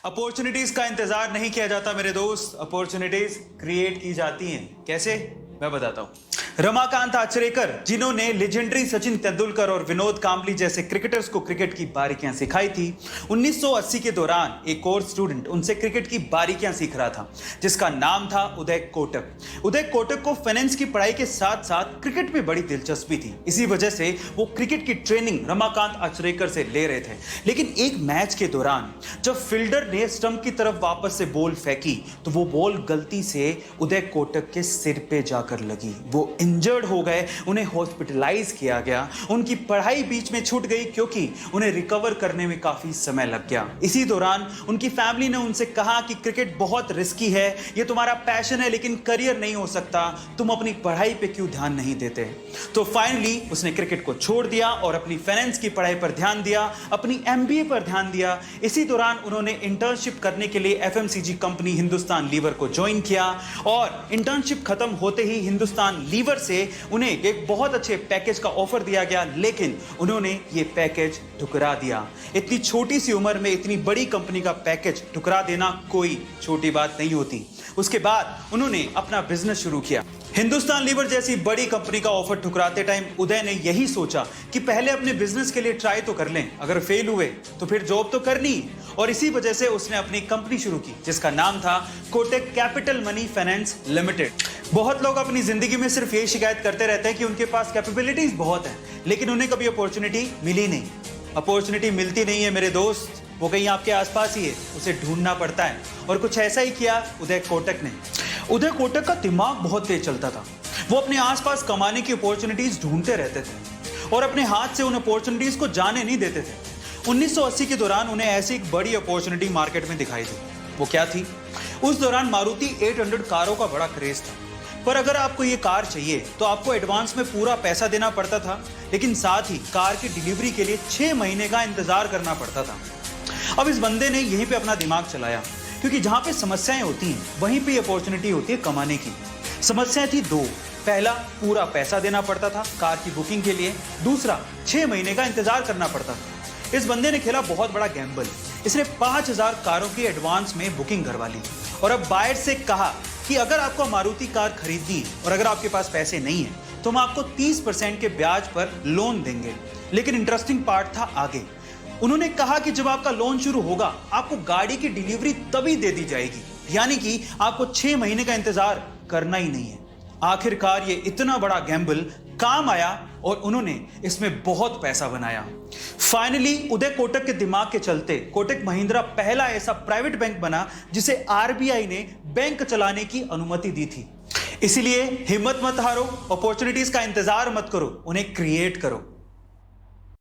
Opportunities का इंतजार नहीं किया जाता मेरे दोस्त, अपॉर्चुनिटीज क्रिएट की जाती हैं। कैसे? मैं बताता हूं। रमाकांत आचरेकर, जिन्होंने लेजेंडरी सचिन तेंदुलकर और विनोद कांबली जैसे क्रिकेटर्स को क्रिकेट की बारीकियां सिखाई थी, 1980 के दौरान एक और स्टूडेंट उनसे क्रिकेट की बारीकियां सीख रहा था, जिसका नाम था उदय कोटक। उदय कोटक को फाइनेंस की पढ़ाई के साथ साथ क्रिकेट में बड़ी दिलचस्पी थी। इसी वजह से वो क्रिकेट की ट्रेनिंग रमाकांत आचरेकर से ले रहे थे। लेकिन एक मैच के दौरान जब फील्डर ने स्टंप की तरफ वापस से बॉल फेंकी तो वो बॉल गलती से उदय कोटक के सिर पे जाकर लगी। वो इंजर्ड हो गए, उन्हें हॉस्पिटलाइज किया गया। उनकी पढ़ाई बीच में छूट गई क्योंकि उन्हें रिकवर करने में काफी समय लग गया। इसी दौरान उनकी फैमिली ने उनसे कहा कि क्रिकेट बहुत रिस्की है, ये तुम्हारा पैशन है लेकिन करियर नहीं हो सकता, तुम अपनी पढ़ाई पे क्यों ध्यान नहीं देते। तो फाइनली उसने क्रिकेट को छोड़ दिया और अपनी फाइनेंस की पढ़ाई पर ध्यान दिया, अपनी एमबीए पर ध्यान दिया। इसी दौरान उन्होंने इंटर्नशिप करने के लिए एफएमसीजी कंपनी हिंदुस्तान लीवर को ज्वाइन किया और इंटर्नशिप खत्म होते ही हिंदुस्तान लीवर से उन्हें एक बहुत अच्छे पैकेज का ऑफर दिया गया, लेकिन उन्होंने ये पैकेज ठुकरा दिया। इतनी छोटी सी उम्र में इतनी बड़ी कंपनी का पैकेज ठुकरा देना कोई छोटी बात नहीं होती। उसके बाद उन्होंने अपना बिजनेस शुरू किया। हिंदुस्तान लीवर जैसी बड़ी कंपनी का ऑफर ठुकराते टाइम उदय ने यही सोचा कि पहले अपने बिजनेस के लिए ट्राई तो कर लें, अगर फेल हुए तो फिर जॉब तो करनी। और इसी वजह से उसने अपनी कंपनी शुरू की जिसका नाम था Kotak capital money finance limited. बहुत लोग अपनी जिंदगी में सिर्फ ये शिकायत करते रहते हैं कि उनके पास कैपेबिलिटीज बहुत है, लेकिन उन्हें कभी अपॉर्चुनिटी मिली नहीं। अपॉर्चुनिटी मिलती नहीं है मेरे दोस्त, वो कहीं आपके आसपास ही है, उसे ढूंढना पड़ता है। और कुछ ऐसा ही किया उदय कोटक ने। उदय कोटक का दिमाग बहुत तेज चलता था। वो अपने आसपास कमाने की अपॉर्चुनिटीज ढूंढते रहते थे और अपने हाथ से उन अपॉर्चुनिटीज को जाने नहीं देते थे। 1980 के दौरान उन्हें ऐसी एक बड़ी अपॉर्चुनिटी मार्केट में दिखाई दी। वो क्या थी? उस दौरान मारुति 800 कारों का बड़ा क्रेज था, पर अगर आपको ये कार चाहिए तो आपको एडवांस में पूरा पैसा देना पड़ता था, लेकिन साथ ही कार की डिलीवरी के लिए 6 महीने का इंतजार करना पड़ता था। अब इस बंदे ने यहीं पे अपना दिमाग चलाया, क्योंकि जहां पे समस्याएं होती हैं वहीं पे अपॉर्चुनिटी होती है कमाने की। समस्याएं थी दो। पहला, पूरा पैसा देना पड़ता था कार की बुकिंग के लिए। दूसरा, 6 महीने का इंतजार करना पड़ता था। इस बंदे ने खेला बहुत बड़ा गैम्बल। इसने 5000 कारों की एडवांस में बुकिंग करवा ली और अब बायर से कहा कि अगर आपको मारुति कार खरीदनी है और अगर आपके पास पैसे नहीं है तो हम आपको 30% के ब्याज पर लोन देंगे। लेकिन इंटरेस्टिंग पार्ट था आगे। उन्होंने कहा कि जब आपका लोन शुरू होगा आपको गाड़ी की डिलीवरी तभी दे दी जाएगी, यानी कि आपको 6 महीने का इंतजार करना ही नहीं है। आखिरकार ये इतना बड़ा गैम्बल काम आया और उन्होंने इसमें बहुत पैसा बनाया। फाइनली उदय कोटक के दिमाग के चलते कोटक महिंद्रा पहला ऐसा प्राइवेट बैंक बना जिसे आरबीआई ने बैंक चलाने की अनुमति दी थी। इसीलिए हिम्मत मत हारो, अपॉर्चुनिटीज का इंतजार मत करो, उन्हें क्रिएट करो।